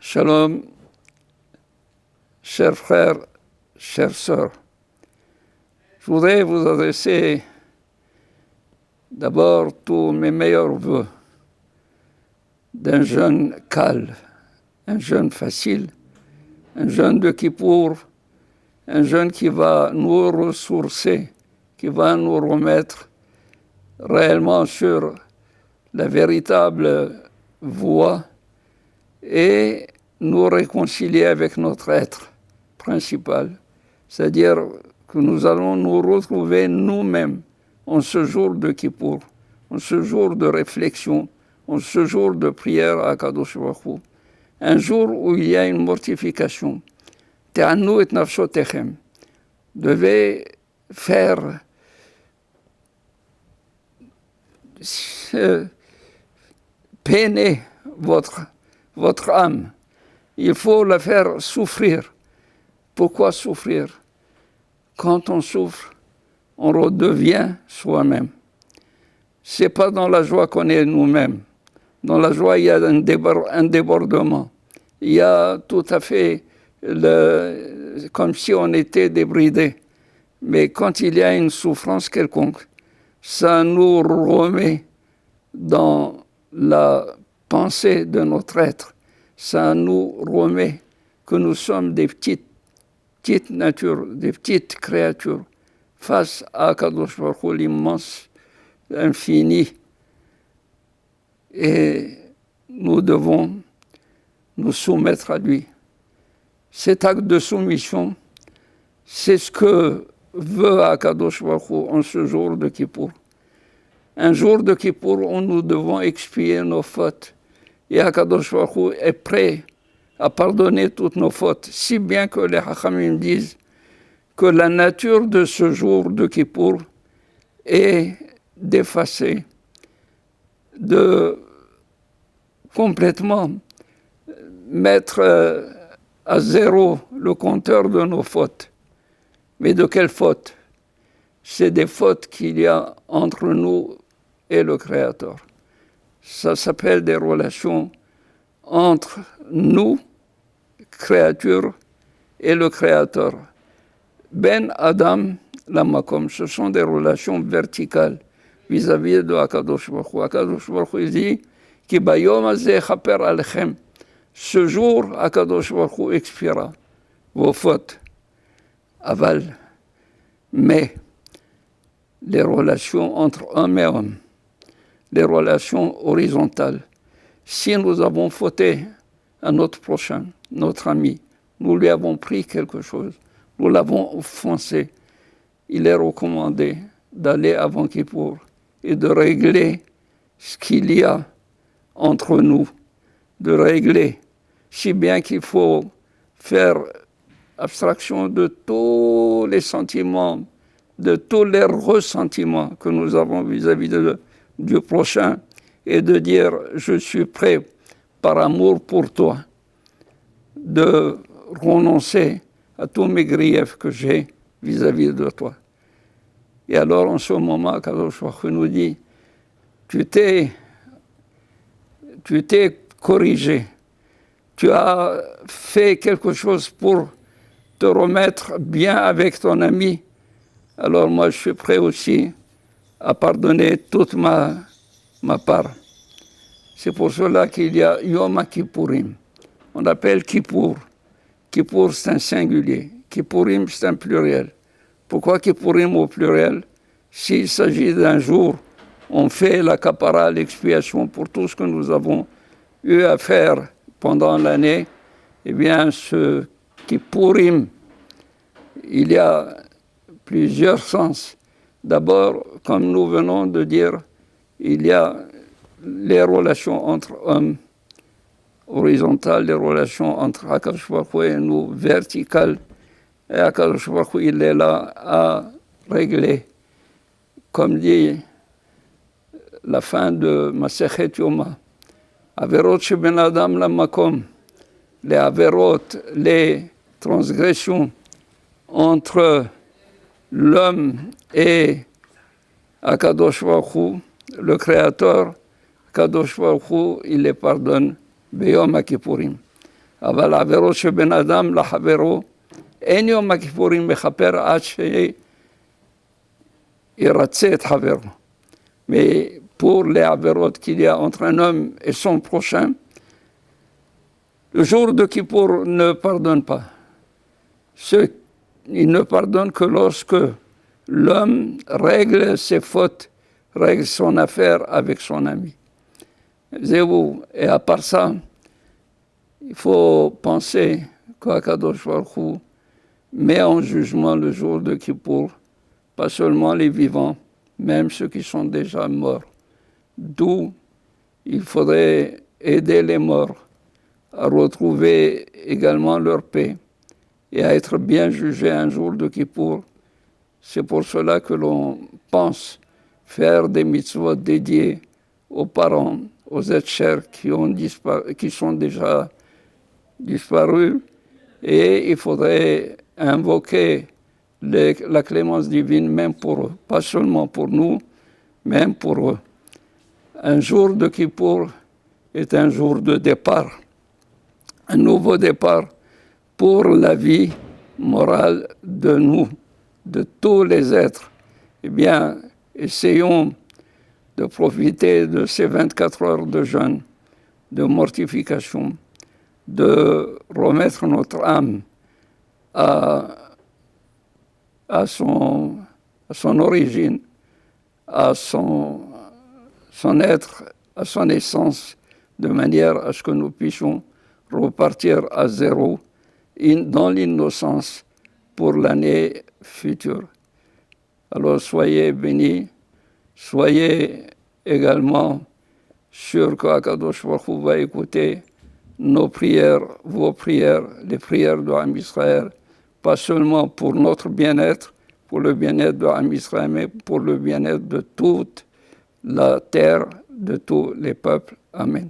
Shalom, chers frères, chères sœurs. Je voudrais vous adresser d'abord tous mes meilleurs vœux d'un jeune calme, un jeune facile, un jeune de Kippour, un jeune qui va nous ressourcer, qui va nous remettre réellement sur la véritable voie et nous réconcilier avec notre être principal. C'est-à-dire que nous allons nous retrouver nous-mêmes en ce jour de Kippour, en ce jour de réflexion, en ce jour de prière à Kadosh Baruch Hu, un jour où il y a une mortification. Te'anu et nafshotechem. Devez faire peiner votre âme. Il faut la faire souffrir. Pourquoi souffrir? Quand on souffre, on redevient soi-même. C'est pas dans la joie qu'on est nous-mêmes. Dans la joie, il y a un débordement. Il y a tout à fait comme si on était débridé. Mais quand il y a une souffrance quelconque, ça nous remet dans la pensée de notre être. Ça nous remet que nous sommes des petites natures, des petites créatures face à Kadosh Baruch Hu, l'immense, l'infini. Et nous devons nous soumettre à lui. Cet acte de soumission, c'est ce que veut Akadosh Baruch Hu en ce jour de Kippour. Un jour de Kippour où nous devons expier nos fautes. Et Akadosh Baruch Hu est prêt à pardonner toutes nos fautes, si bien que les Hachamim disent que la nature de ce jour de Kippour est d'effacer, de complètement mettre à zéro le compteur de nos fautes. Mais de quelles fautes? C'est des fautes qu'il y a entre nous et le Créateur. Ça s'appelle des relations entre nous, créatures, et le Créateur. Ben Adam, la Makom, ce sont des relations verticales vis-à-vis de Akadosh Baruch Hu. Akadosh Baruch Hu dit Ki bayom hazeh chaper alechem. Ce jour, Akadosh Baruch Hu expiera vos fautes. Aval. Mais les relations entre homme et homme, les relations horizontales, si nous avons fauté à notre prochain, notre ami, nous lui avons pris quelque chose, nous l'avons offensé, il est recommandé d'aller avant Kippour et de régler ce qu'il y a entre nous, de régler, si bien qu'il faut faire abstraction de tous les sentiments, de tous les ressentiments que nous avons vis-à-vis du prochain et de dire je suis prêt par amour pour toi de renoncer à tous mes griefs que j'ai vis-à-vis de toi. Et alors en ce moment, Kadosh Baruch Hu nous dit tu t'es corrigé, tu as fait quelque chose pour te remettre bien avec ton ami, alors moi je suis prêt aussi à pardonner toute ma part. C'est pour cela qu'il y a Yom Kippourim. On appelle Kippour. Kippour, c'est un singulier. Kippourim, c'est un pluriel. Pourquoi Kippourim au pluriel? S'il s'agit d'un jour, on fait la kapara, l'expiation pour tout ce que nous avons eu à faire pendant l'année, eh bien, ce Kippourim, il y a plusieurs sens. D'abord, comme nous venons de dire, il y a les relations entre hommes horizontales, les relations entre Akadosh Baruch Hu et nous verticales. Et Akadosh Baruch Hu, il est là à régler. Comme dit la fin de Masechet Yoma, Averot sheben Adam la makom, les averot, les transgressions entre l'homme et Akadosh Baruch Hu, le Créateur, Akadosh Baruch Hu, il les pardonne, Beyom Kippourim. אבל העבירות שבין אדם לחברו, אין יום הכיפורים מכפר עד שירצה את חברו. Mais pour les avérotes qu'il y a entre un homme et son prochain, le jour de Kippour ne pardonne pas. Il ne pardonne que lorsque l'homme règle ses fautes, règle son affaire avec son ami. Et à part ça, il faut penser qu'Akadosh Baruch Hu met en jugement le jour de Kippour, pas seulement les vivants, même ceux qui sont déjà morts. D'où il faudrait aider les morts à retrouver également leur paix et à être bien jugés un jour de Kippour. C'est pour cela que l'on pense faire des mitzvot dédiés aux parents, aux êtres chers qui sont déjà disparus, et il faudrait invoquer la clémence divine même pour eux, pas seulement pour nous, même pour eux. Un jour de Kippour est un jour de départ, un nouveau départ pour la vie morale de nous, de tous les êtres. Eh bien, essayons de profiter de ces 24 heures de jeûne, de mortification, de remettre notre âme à son origine, à son être, à son essence, de manière à ce que nous puissions repartir à zéro dans l'innocence pour l'année future. Alors soyez bénis, soyez également sûrs qu'Akadosh Baruch Hu va écouter nos prières, vos prières, les prières de Am Israël, pas seulement pour notre bien-être, pour le bien-être de Am Israël, mais pour le bien-être de toute la terre, de tous les peuples. Amen.